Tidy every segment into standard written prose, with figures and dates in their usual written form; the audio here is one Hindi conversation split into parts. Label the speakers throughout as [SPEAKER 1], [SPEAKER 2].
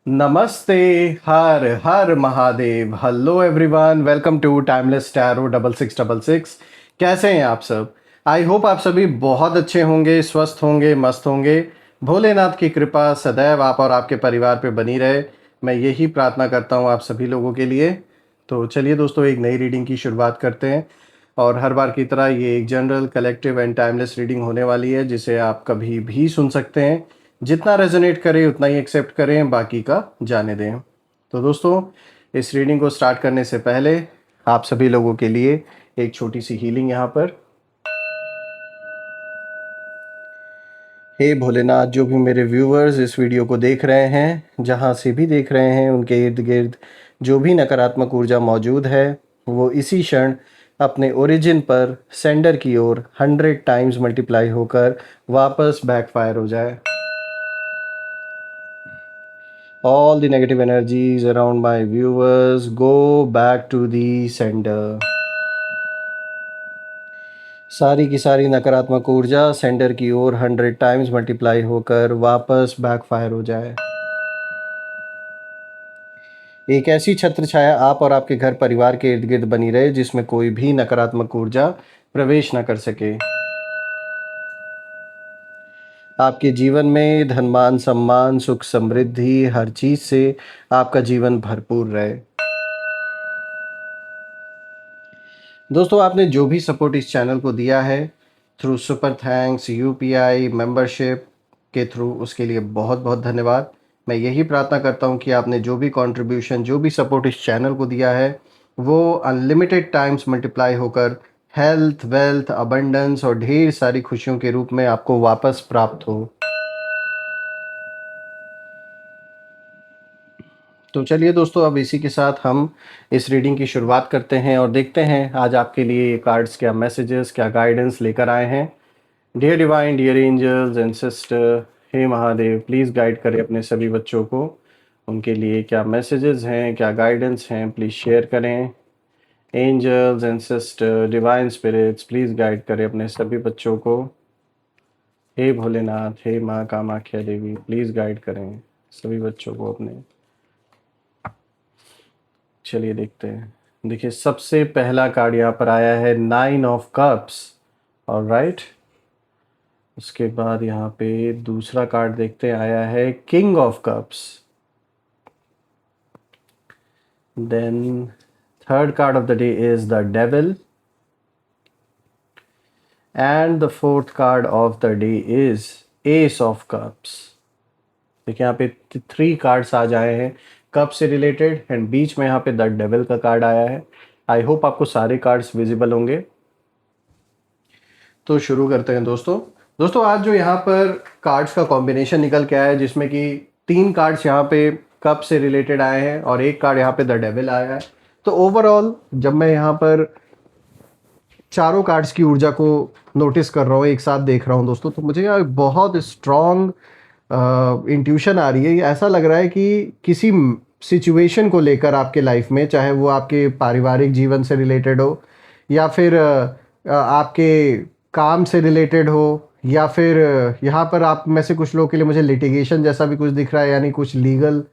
[SPEAKER 1] नमस्ते। हर हर Mahadev. Hello everyone, welcome to timeless tarot 6666। कैसे हैं आप सब? आई होप आप सभी बहुत अच्छे होंगे, स्वस्थ होंगे, मस्त होंगे। भोलेनाथ की कृपा सदैव आप और आपके परिवार पे बनी रहे, मैं यही प्रार्थना करता हूँ आप सभी लोगों के लिए। तो चलिए दोस्तों, एक नई रीडिंग की शुरुआत करते हैं। और हर बार की तरह ये एक general, collective and timeless reading होने वाली है, जिसे आप कभी भी सुन सकते हैं। जितना रेजोनेट करे उतना ही एक्सेप्ट करें, बाकी का जाने दें। तो दोस्तों, इस रीडिंग को स्टार्ट करने से पहले आप सभी लोगों के लिए एक छोटी सी हीलिंग यहाँ पर। हे भोलेनाथ, जो भी मेरे व्यूअर्स इस वीडियो को देख रहे हैं, जहाँ से भी देख रहे हैं, उनके इर्द गिर्द जो भी नकारात्मक ऊर्जा मौजूद है, वो इसी क्षण अपने ओरिजिन पर सेंडर की ओर 100 टाइम्स मल्टीप्लाई होकर वापस बैकफायर हो जाए। All the negative energies around my viewers go back to the sender. सारी की सारी नकारात्मक ऊर्जा सेंडर की ओर 100 टाइम्स मल्टीप्लाई होकर वापस बैकफायर हो जाए। एक ऐसी छत्र छाया आप और आपके घर परिवार के इर्द गिर्द बनी रहे, जिसमें कोई भी नकारात्मक ऊर्जा प्रवेश न कर सके। आपके जीवन में धन मान सम्मान सुख समृद्धि हर चीज से आपका जीवन भरपूर रहे। दोस्तों, आपने जो भी सपोर्ट इस चैनल को दिया है through super thanks, UPI, membership के थ्रू, उसके लिए बहुत बहुत धन्यवाद। मैं यही प्रार्थना करता हूं कि आपने जो भी कंट्रीब्यूशन, जो भी सपोर्ट इस चैनल को दिया है, वो अनलिमिटेड टाइम्स मल्टीप्लाई होकर हेल्थ, वेल्थ, अबंडेंस और ढेर सारी खुशियों के रूप में आपको वापस प्राप्त हो। तो चलिए दोस्तों, अब इसी के साथ हम इस रीडिंग की शुरुआत करते हैं और देखते हैं आज आपके लिए ये कार्ड्स क्या मैसेजेस, क्या गाइडेंस लेकर आए हैं। Dear divine, dear angels and sister, हे महादेव, प्लीज़ गाइड करें अपने सभी बच्चों को। उनके लिए क्या मैसेजेस हैं, क्या गाइडेंस हैं, प्लीज़ शेयर करें। Angels and sister, divine spirits, please guide करें अपने सभी बच्चों को। हे भोलेनाथ, हे माँ कामाख्या देवी, प्लीज़ गाइड करें सभी बच्चों को अपने। चलिए देखते हैं। देखिए, सबसे पहला कार्ड यहाँ पर आया है 9 ऑफ कप्स। ऑलराइट, उसके बाद यहाँ पे दूसरा कार्ड देखते हैं, आया है king of cups. Then third card of the day is the devil and the fourth card of the day is ace of cups. देखिए, यहाँ पे 3 कार्ड्स आ जाए हैं कप से रिलेटेड, एंड बीच में यहाँ पे द डेविल का कार्ड आया है। आई होप आपको सारे कार्ड्स विजिबल होंगे। तो शुरू करते हैं दोस्तों, आज जो यहाँ पर कार्ड्स का कॉम्बिनेशन निकल के आया है, जिसमें कि 3 कार्ड्स यहाँ पे कप से रिलेटेड आए हैं और एक कार्ड यहाँ पे द डेविल आया है। तो ओवरऑल जब मैं यहाँ पर चारों कार्ड्स की ऊर्जा को नोटिस कर रहा हूँ, एक साथ देख रहा हूँ दोस्तों, तो मुझे यहाँ बहुत स्ट्रॉन्ग इंट्यूशन आ रही है। ये ऐसा लग रहा है कि किसी सिचुएशन को लेकर आपके लाइफ में, चाहे वो आपके पारिवारिक जीवन से रिलेटेड हो, या फिर आपके काम से रिलेटेड हो, या फिर यहाँ पर आप में से कुछ लोगों के लिए मुझे लिटिगेशन जैसा भी कुछ दिख रहा है, यानी कुछ लीगल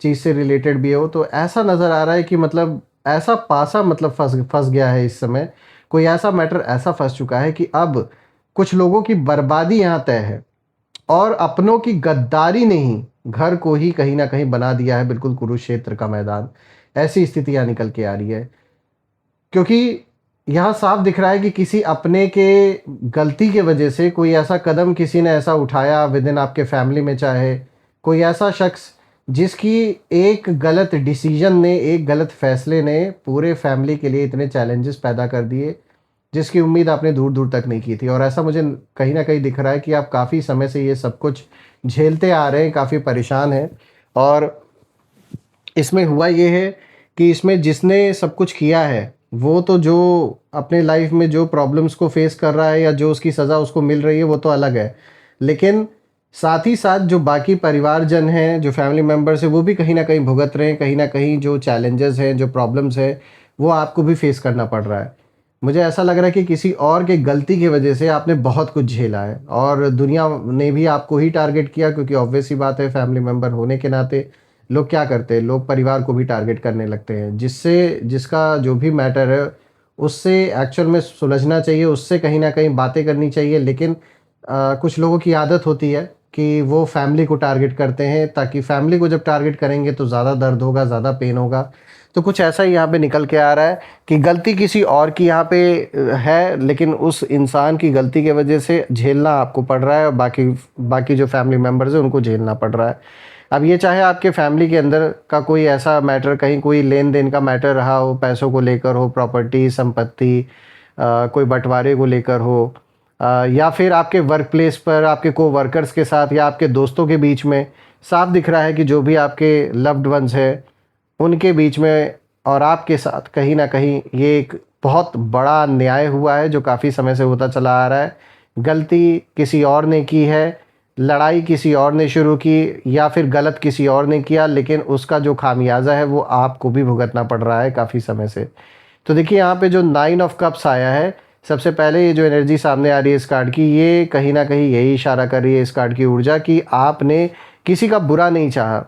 [SPEAKER 1] चीज़ से रिलेटेड भी हो। तो ऐसा नज़र आ रहा है कि मतलब ऐसा पासा मतलब फंस गया है इस समय। कोई ऐसा मैटर ऐसा फंस चुका है कि अब कुछ लोगों की बर्बादी यहाँ तय है, और अपनों की गद्दारी ने ही घर को ही कहीं ना कहीं बना दिया है बिल्कुल कुरुक्षेत्र का मैदान। ऐसी स्थितियां निकल के आ रही है, क्योंकि यहाँ साफ दिख रहा है कि किसी अपने के गलती के वजह से कोई ऐसा कदम किसी ने ऐसा उठाया विद इन आपके फैमिली में, चाहे कोई ऐसा शख्स जिसकी एक गलत डिसीजन ने, एक गलत फैसले ने पूरे फैमिली के लिए इतने चैलेंजेस पैदा कर दिए जिसकी उम्मीद आपने दूर दूर तक नहीं की थी। और ऐसा मुझे कहीं ना कहीं दिख रहा है कि आप काफ़ी समय से ये सब कुछ झेलते आ रहे हैं, काफ़ी परेशान हैं। और इसमें हुआ ये है कि इसमें जिसने सब कुछ किया है, वो तो जो अपने लाइफ में जो प्रॉब्लम्स को फेस कर रहा है या जो उसकी सज़ा उसको मिल रही है, वो तो अलग है, लेकिन साथ ही साथ जो बाकी परिवारजन हैं, जो फैमिली मेम्बर्स हैं, वो भी कहीं ना कहीं भुगत रहे हैं। कहीं ना कहीं जो चैलेंजेस हैं, जो प्रॉब्लम्स हैं, वो आपको भी फेस करना पड़ रहा है। मुझे ऐसा लग रहा है कि किसी और के गलती की वजह से आपने बहुत कुछ झेला है, और दुनिया ने भी आपको ही टारगेट किया, क्योंकि ऑब्वियस ही बात है, फैमिली मेम्बर होने के नाते लोग क्या करते हैं, लोग परिवार को भी टारगेट करने लगते हैं, जिससे जिसका जो भी मैटर है उससे एक्चुअल में सुलझना चाहिए, उससे कहीं ना कहीं बातें करनी चाहिए। लेकिन कुछ लोगों की आदत होती है कि वो फैमिली को टारगेट करते हैं, ताकि फैमिली को जब टारगेट करेंगे तो ज़्यादा दर्द होगा, ज़्यादा पेन होगा। तो कुछ ऐसा ही यहाँ पे निकल के आ रहा है कि गलती किसी और की यहाँ पे है, लेकिन उस इंसान की गलती की वजह से झेलना आपको पड़ रहा है, और बाकी बाकी जो फैमिली मेम्बर्स हैं उनको झेलना पड़ रहा है। अब ये चाहे आपके फैमिली के अंदर का कोई ऐसा मैटर, कहीं कोई लेन देन का मैटर रहा हो, पैसों को लेकर हो, प्रॉपर्टी संपत्ति, कोई बंटवारे को लेकर हो, या फिर आपके वर्क प्लेस पर आपके को वर्कर्स के साथ या आपके दोस्तों के बीच में, साफ दिख रहा है कि जो भी आपके लव्ड वंस है उनके बीच में और आपके साथ कहीं ना कहीं ये एक बहुत बड़ा अन्याय हुआ है, जो काफ़ी समय से होता चला आ रहा है। गलती किसी और ने की है, लड़ाई किसी और ने शुरू की, या फिर गलत किसी और ने किया, लेकिन उसका जो खामियाजा है वो आपको भी भुगतना पड़ रहा है काफ़ी समय से। तो देखिए यहाँ पे जो 9 ऑफ कप्स आया है, सबसे पहले ये जो एनर्जी सामने आ रही है इस कार्ड की, ये कहीं ना कहीं यही इशारा कर रही है इस कार्ड की ऊर्जा कि आपने किसी का बुरा नहीं चाहा,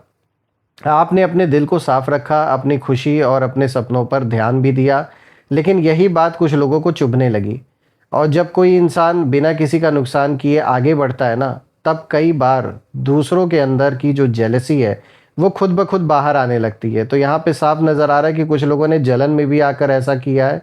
[SPEAKER 1] आपने अपने दिल को साफ रखा, अपनी खुशी और अपने सपनों पर ध्यान भी दिया। लेकिन यही बात कुछ लोगों को चुभने लगी, और जब कोई इंसान बिना किसी का नुकसान किए आगे बढ़ता है ना, तब कई बार दूसरों के अंदर की जो जेलसी है वो खुद ब खुद बाहर आने लगती है। तो यहाँ पे साफ नज़र आ रहा है कि कुछ लोगों ने जलन में भी आकर ऐसा किया है।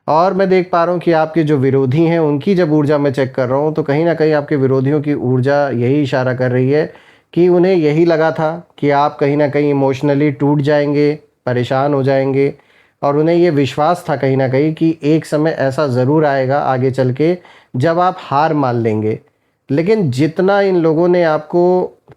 [SPEAKER 1] और मैं देख पा रहा हूँ कि आपके जो विरोधी हैं उनकी जब ऊर्जा मैं चेक कर रहा हूँ, तो कहीं ना कहीं आपके विरोधियों की ऊर्जा यही इशारा कर रही है कि उन्हें यही लगा था कि आप कहीं ना कहीं इमोशनली टूट जाएंगे, परेशान हो जाएंगे, और उन्हें ये विश्वास था कहीं ना कहीं कि एक समय ऐसा ज़रूर आएगा आगे चल के जब आप हार मान लेंगे। लेकिन जितना इन लोगों ने आपको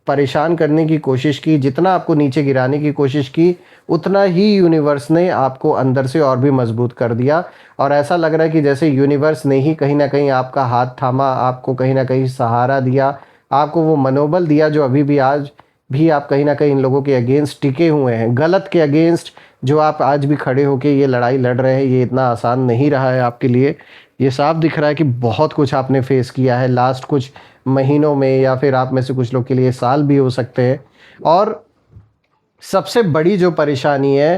[SPEAKER 1] परेशान करने की कोशिश की, जितना आपको नीचे गिराने की कोशिश की, उतना ही यूनिवर्स ने आपको अंदर से और भी मजबूत कर दिया। और ऐसा लग रहा है कि जैसे यूनिवर्स ने ही कहीं ना कहीं आपका हाथ थामा, आपको कहीं ना कहीं सहारा दिया, आपको वो मनोबल दिया जो अभी भी आज भी आप कहीं ना कहीं इन लोगों के अगेंस्ट टिके हुए हैं। गलत के अगेंस्ट जो आप आज भी खड़े होके ये लड़ाई लड़ रहे हैं, ये इतना आसान नहीं रहा है आपके लिए। ये साफ दिख रहा है कि बहुत कुछ आपने फेस किया है लास्ट कुछ महीनों में, या फिर आप में से कुछ लोग के लिए साल भी हो सकते हैं। और सबसे बड़ी जो परेशानी है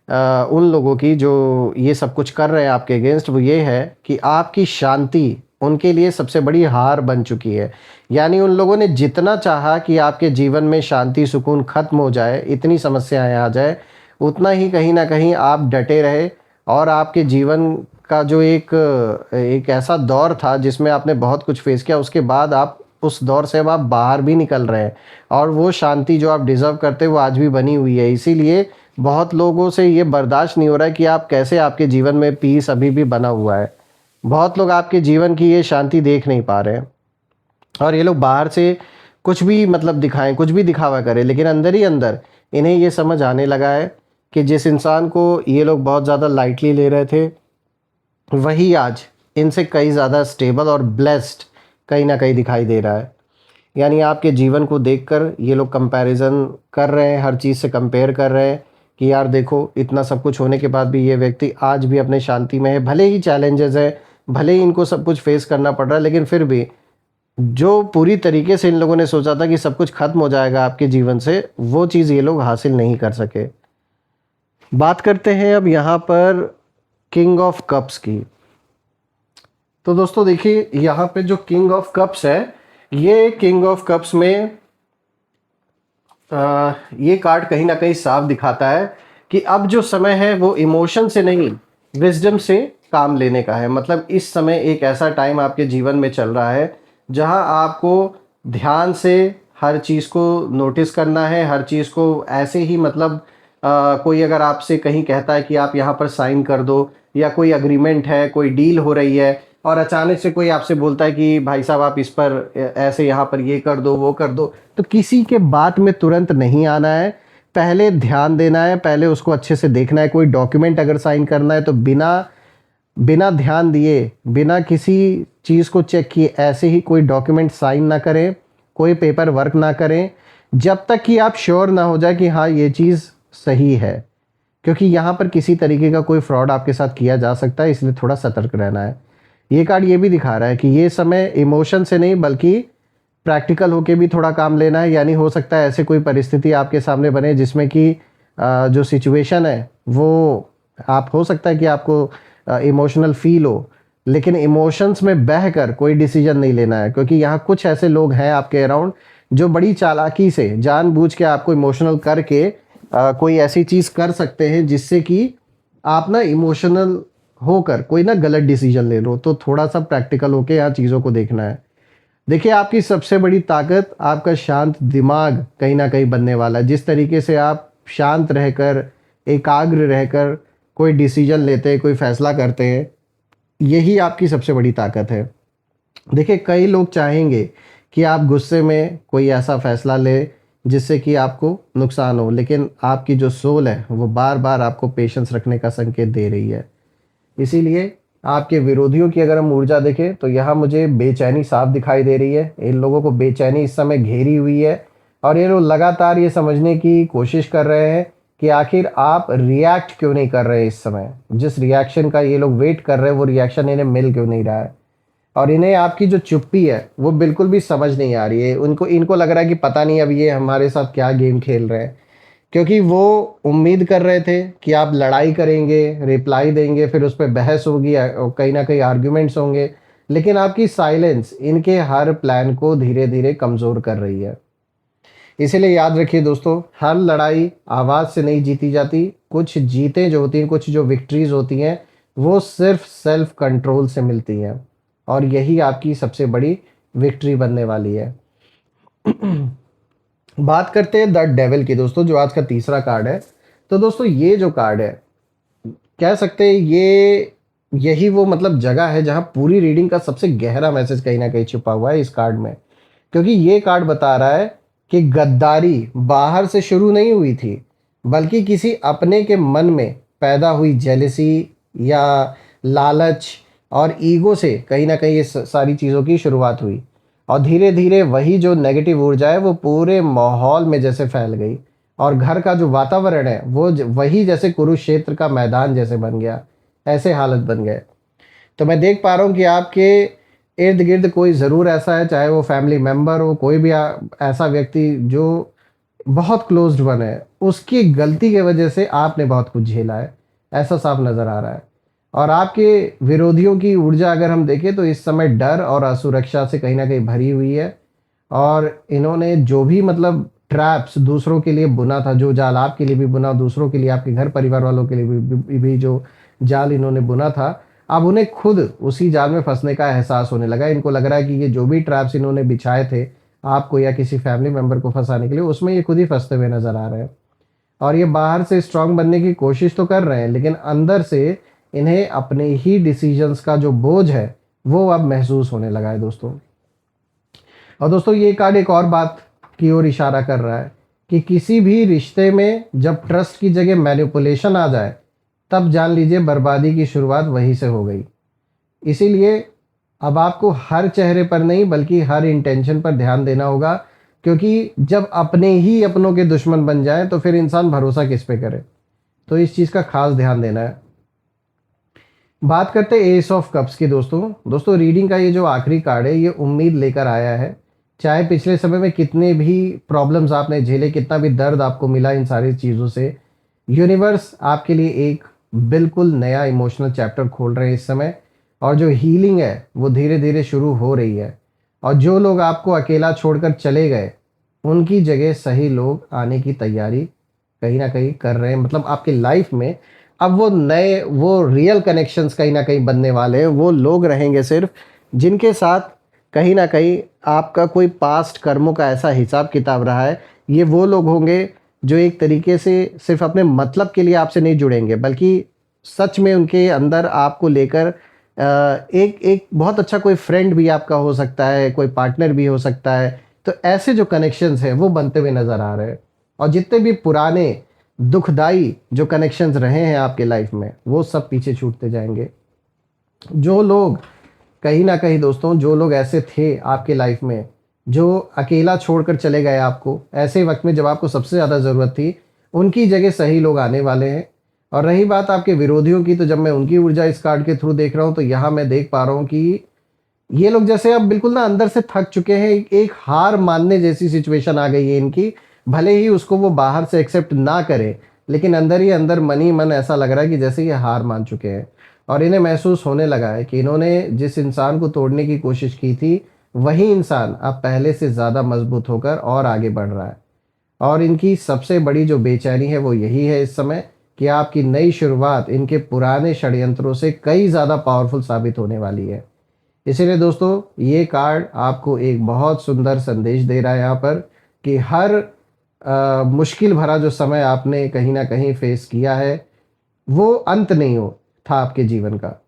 [SPEAKER 1] उन लोगों की जो ये सब कुछ कर रहे हैं आपके अगेंस्ट, वो ये है कि आपकी शांति उनके लिए सबसे बड़ी हार बन चुकी है। यानी उन लोगों ने जितना चाहा कि आपके जीवन में शांति सुकून खत्म हो जाए, इतनी समस्याएं आ जाए, उतना ही कहीं ना कहीं आप डटे रहे। और आपके जीवन का जो एक ऐसा दौर था जिसमें आपने बहुत कुछ फेस किया, उसके बाद आप उस दौर से अब आप बाहर भी निकल रहे हैं, और वो शांति जो आप डिज़र्व करते वो आज भी बनी हुई है। इसीलिए बहुत लोगों से ये बर्दाश्त नहीं हो रहा है कि आप कैसे, आपके जीवन में पीस अभी भी बना हुआ है। बहुत लोग आपके जीवन की ये शांति देख नहीं पा रहे हैं, और ये लोग बाहर से कुछ भी मतलब दिखाएं, कुछ भी दिखावा करें, लेकिन अंदर ही अंदर इन्हें ये समझ आने लगा है कि जिस इंसान को ये लोग बहुत ज़्यादा लाइटली ले रहे थे, वही आज इनसे कई ज़्यादा स्टेबल और ब्लेस्ड कहीं ना कहीं दिखाई दे रहा है। यानी आपके जीवन को देखकर ये लोग कंपैरिजन कर रहे हैं, हर चीज़ से कंपेयर कर रहे हैं कि यार देखो, इतना सब कुछ होने के बाद भी ये व्यक्ति आज भी अपने शांति में है। भले ही चैलेंजेस है, भले ही इनको सब कुछ फेस करना पड़ रहा है, लेकिन फिर भी जो पूरी तरीके से इन लोगों ने सोचा था कि सब कुछ खत्म हो जाएगा आपके जीवन से, वो चीज़ ये लोग हासिल नहीं कर सके। बात करते हैं अब यहाँ पर किंग ऑफ कप्स की। तो दोस्तों देखिए, यहाँ पे जो किंग ऑफ कप्स है, ये किंग ऑफ कप्स में ये कार्ड कहीं ना कहीं साफ दिखाता है कि अब जो समय है वो इमोशन से नहीं, विजडम से काम लेने का है। मतलब इस समय एक ऐसा टाइम आपके जीवन में चल रहा है जहां आपको ध्यान से हर चीज़ को नोटिस करना है, हर चीज़ को ऐसे ही मतलब कोई अगर आपसे कहीं कहता है कि आप यहाँ पर साइन कर दो, या कोई अग्रीमेंट है, कोई डील हो रही है, और अचानक से कोई आपसे बोलता है कि भाई साहब आप इस पर ऐसे यहाँ पर ये कर दो, वो कर दो, तो किसी के बात में तुरंत नहीं आना है। पहले ध्यान देना है, पहले उसको अच्छे से देखना है। कोई डॉक्यूमेंट अगर साइन करना है तो बिना बिना ध्यान दिए, बिना किसी चीज़ को चेक किए ऐसे ही कोई डॉक्यूमेंट साइन ना करें, कोई पेपर वर्क ना करें, जब तक कि आप श्योर ना हो जाए कि हाँ ये चीज़ सही है। क्योंकि यहाँ पर किसी तरीके का कोई फ्रॉड आपके साथ किया जा सकता है, इसलिए थोड़ा सतर्क रहना है। ये कार्ड ये भी दिखा रहा है कि ये समय इमोशन से नहीं बल्कि प्रैक्टिकल होके भी थोड़ा काम लेना है, यानी हो सकता है ऐसे कोई परिस्थिति आपके सामने बने जिसमें कि जो सिचुएशन है वो आप हो सकता है कि आपको इमोशनल फील हो, लेकिन इमोशंस में बहकर कोई डिसीजन नहीं लेना है, क्योंकि यहाँ कुछ ऐसे लोग हैं आपके अराउंड जो बड़ी चालाकी से जानबूझ के आपको इमोशनल करके कोई ऐसी चीज़ कर सकते हैं जिससे कि आप ना इमोशनल होकर कोई ना गलत डिसीजन ले लो। तो थोड़ा सा प्रैक्टिकल होके यहाँ चीज़ों को देखना है। देखिए, आपकी सबसे बड़ी ताकत आपका शांत दिमाग कहीं ना कहीं बनने वाला है। जिस तरीके से आप शांत रहकर, एकाग्र रहकर कोई डिसीजन लेते हैं, कोई फैसला करते हैं, यही आपकी सबसे बड़ी ताकत है। देखिए, कई लोग चाहेंगे कि आप गुस्से में कोई ऐसा फैसला ले जिससे कि आपको नुकसान हो, लेकिन आपकी जो सोल है वो बार बार आपको पेशेंस रखने का संकेत दे रही है। इसीलिए आपके विरोधियों की अगर हम ऊर्जा देखें तो यहाँ मुझे बेचैनी साफ दिखाई दे रही है। इन लोगों को बेचैनी इस समय घेरी हुई है और ये लोग लगातार ये समझने की कोशिश कर रहे हैं कि आखिर आप रिएक्ट क्यों नहीं कर रहे इस समय। जिस रिएक्शन का ये लोग वेट कर रहे हैं वो रिएक्शन इन्हें मिल क्यों नहीं रहा है, और इन्हें आपकी जो चुप्पी है वो बिल्कुल भी समझ नहीं आ रही है। इनको लग रहा है कि पता नहीं अब ये हमारे साथ क्या गेम खेल रहे हैं, क्योंकि वो उम्मीद कर रहे थे कि आप लड़ाई करेंगे, रिप्लाई देंगे, फिर उस पर बहस होगी और कहीं ना कहीं आर्ग्यूमेंट्स होंगे, लेकिन आपकी साइलेंस इनके हर प्लान को धीरे धीरे कमज़ोर कर रही है। इसीलिए याद रखिए दोस्तों, हर लड़ाई आवाज़ से नहीं जीती जाती। कुछ जीतें जो होती हैं, कुछ जो विक्ट्रीज होती हैं, वो सिर्फ सेल्फ कंट्रोल से मिलती हैं, और यही आपकी सबसे बड़ी विक्ट्री बनने वाली है। बात करते हैं द डेविल की दोस्तों, जो आज का तीसरा कार्ड है। तो दोस्तों, ये जो कार्ड है, कह सकते हैं ये यही वो मतलब जगह है जहां पूरी रीडिंग का सबसे गहरा मैसेज कहीं ना कहीं छुपा हुआ है इस कार्ड में। क्योंकि ये कार्ड बता रहा है कि गद्दारी बाहर से शुरू नहीं हुई थी, बल्कि किसी अपने के मन में पैदा हुई जेलसी या लालच और ईगो से कहीं ना कहीं ये सारी चीज़ों की शुरुआत हुई, और धीरे धीरे वही जो नेगेटिव ऊर्जा है वो पूरे माहौल में जैसे फैल गई, और घर का जो वातावरण है वो वही जैसे कुरुक्षेत्र का मैदान जैसे बन गया, ऐसे हालत बन गए। तो मैं देख पा रहा हूँ कि आपके इर्द गिर्द कोई ज़रूर ऐसा है, चाहे वो फैमिली मेम्बर हो, कोई भी ऐसा व्यक्ति जो बहुत क्लोज्ड वन है, उसकी गलती की वजह से आपने बहुत कुछ झेला है, ऐसा साफ नज़र आ रहा है। और आपके विरोधियों की ऊर्जा अगर हम देखें तो इस समय डर और असुरक्षा से कहीं ना कहीं भरी हुई है, और इन्होंने जो भी मतलब ट्रैप्स दूसरों के लिए बुना था, जो जाल आपके लिए भी बुना, दूसरों के लिए, आपके घर परिवार वालों के लिए भी जो जाल इन्होंने बुना था, अब उन्हें खुद उसी जाल में फंसने का एहसास होने लगा। इनको लग रहा है कि ये जो भी ट्रैप्स इन्होंने बिछाए थे आपको या किसी फैमिली मेम्बर को फंसाने के लिए, उसमें ये खुद ही फंसते हुए नजर आ रहे हैं। और ये बाहर से स्ट्रांग बनने की कोशिश तो कर रहे हैं, लेकिन अंदर से इन्हें अपने ही डिसीजंस का जो बोझ है वो अब महसूस होने लगा है दोस्तों। और दोस्तों, ये कार्ड एक और बात की ओर इशारा कर रहा है कि किसी भी रिश्ते में जब ट्रस्ट की जगह मैनिपुलेशन आ जाए, तब जान लीजिए बर्बादी की शुरुआत वहीं से हो गई। इसीलिए अब आपको हर चेहरे पर नहीं बल्कि हर इंटेंशन पर ध्यान देना होगा, क्योंकि जब अपने ही अपनों के दुश्मन बन जाए तो फिर इंसान भरोसा किस पे करे। तो इस चीज़ का खास ध्यान देना है। बात करते हैं एस ऑफ कप्स की दोस्तों रीडिंग का ये जो आखिरी कार्ड है ये उम्मीद लेकर आया है। चाहे पिछले समय में कितने भी प्रॉब्लम्स आपने झेले, कितना भी दर्द आपको मिला इन सारी चीज़ों से, यूनिवर्स आपके लिए एक बिल्कुल नया इमोशनल चैप्टर खोल रहे हैं इस समय, और जो हीलिंग है वो धीरे धीरे शुरू हो रही है। और जो लोग आपको अकेला छोड़कर चले गए, उनकी जगह सही लोग आने की तैयारी कहीं ना कहीं कर रहे हैं। मतलब आपकी लाइफ में अब वो नए, वो रियल कनेक्शंस कहीं ना कहीं बनने वाले हैं। वो लोग रहेंगे सिर्फ जिनके साथ कहीं ना कहीं आपका कोई पास्ट कर्मों का ऐसा हिसाब किताब रहा है। ये वो लोग होंगे जो एक तरीके से सिर्फ अपने मतलब के लिए आपसे नहीं जुड़ेंगे, बल्कि सच में उनके अंदर आपको लेकर एक एक बहुत अच्छा कोई फ्रेंड भी आपका हो सकता है, कोई पार्टनर भी हो सकता है। तो ऐसे जो कनेक्शंस हैं वो बनते हुए नज़र आ रहे हैं। और जितने भी पुराने दुखदाई जो कनेक्शंस रहे हैं आपके लाइफ में, वो सब पीछे छूटते जाएंगे। जो लोग कहीं ना कहीं दोस्तों, जो लोग ऐसे थे आपके लाइफ में जो अकेला छोड़कर चले गए आपको ऐसे वक्त में जब आपको सबसे ज़्यादा ज़रूरत थी, उनकी जगह सही लोग आने वाले हैं। और रही बात आपके विरोधियों की, तो जब मैं उनकी ऊर्जा इस कार्ड के थ्रू देख रहा हूँ तो यहाँ मैं देख पा रहा हूँ कि ये लोग जैसे अब बिल्कुल ना अंदर से थक चुके हैं, एक हार मानने जैसी सिचुएशन आ गई है इनकी। भले ही उसको वो बाहर से एक्सेप्ट ना करे, लेकिन अंदर ही अंदर मन ही मन ऐसा लग रहा है कि जैसे ये हार मान चुके हैं। और इन्हें महसूस होने लगा है कि इन्होंने जिस इंसान को तोड़ने की कोशिश की थी, वही इंसान अब पहले से ज़्यादा मजबूत होकर और आगे बढ़ रहा है। और इनकी सबसे बड़ी जो बेचैनी है वो यही है इस समय, कि आपकी नई शुरुआत इनके पुराने षड्यंत्रों से कई ज़्यादा पावरफुल साबित होने वाली है। इसीलिए दोस्तों, ये कार्ड आपको एक बहुत सुंदर संदेश दे रहा है यहाँ पर, कि हर मुश्किल भरा जो समय आपने कहीं ना कहीं फेस किया है, वो अंत नहीं हो था आपके जीवन का।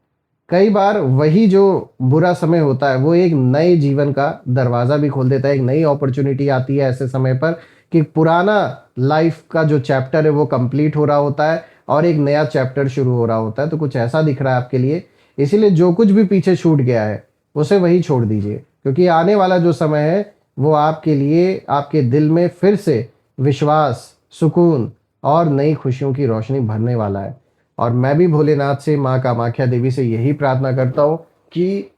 [SPEAKER 1] कई बार वही जो बुरा समय होता है वो एक नए जीवन का दरवाज़ा भी खोल देता है। एक नई अपॉर्चुनिटी आती है ऐसे समय पर, कि पुराना लाइफ का जो चैप्टर है वो कंप्लीट हो रहा होता है और एक नया चैप्टर शुरू हो रहा होता है। तो कुछ ऐसा दिख रहा है आपके लिए। इसीलिए जो कुछ भी पीछे छूट गया है उसे वही छोड़ दीजिए, क्योंकि आने वाला जो समय है वो आपके लिए, आपके दिल में फिर से विश्वास, सुकून और नई खुशियों की रोशनी भरने वाला है। और मैं भी भोलेनाथ से, माँ कामाख्या देवी से यही प्रार्थना करता हूँ कि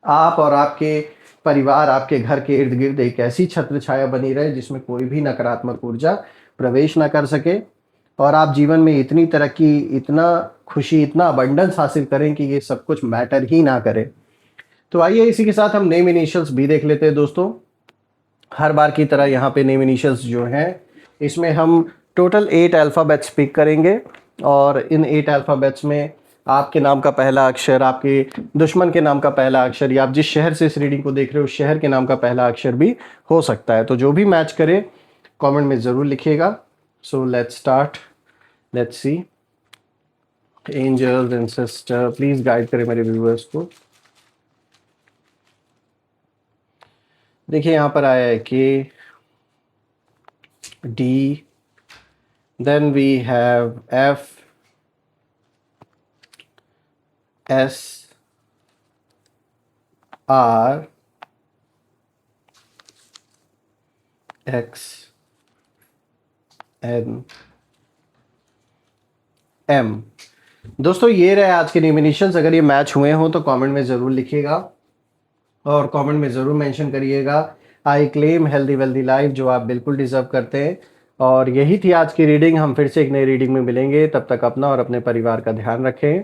[SPEAKER 1] आप और आपके परिवार, आपके घर के इर्द गिर्द एक ऐसी छत्र छाया बनी रहे जिसमें कोई भी नकारात्मक ऊर्जा प्रवेश ना कर सके, और आप जीवन में इतनी तरक्की, इतना खुशी, इतना अबंडेंस हासिल करें कि ये सब कुछ मैटर ही ना करे। तो आइए इसी के साथ हम नेम इनिशियल्स भी देख लेते हैं दोस्तों। हर बार की तरह यहाँ पे नेम इनिशियल्स जो हैं, इसमें हम टोटल 8 अल्फ़ाबेट्स पिक करेंगे, और इन 8 अल्फ़ाबेट्स में आपके नाम का पहला अक्षर, आपके दुश्मन के नाम का पहला अक्षर, या आप जिस शहर से इस रीडिंग को देख रहे हो उस शहर के नाम का पहला अक्षर भी हो सकता है। तो जो भी मैच करे कमेंट में ज़रूर लिखिएगा। So let's start, let's see. Angels and sister please guide करें मेरे व्यूअर्स को। देखिए यहाँ पर आया है कि D, then we have F, S, R, X, N, M। दोस्तों ये रहे आज के नॉमिनेशंस। अगर ये मैच हुए हो तो कमेंट में ज़रूर लिखिएगा, और कमेंट में ज़रूर मेंशन करिएगा I claim healthy wealthy life, जो आप बिल्कुल डिज़र्व करते हैं। और यही थी आज की रीडिंग। हम फिर से एक नई रीडिंग में मिलेंगे, तब तक अपना और अपने परिवार का ध्यान रखें।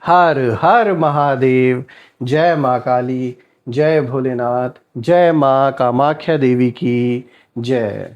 [SPEAKER 1] हर हर महादेव। जय माँ काली, जय भोलेनाथ, जय माँ कामाख्या देवी की जय।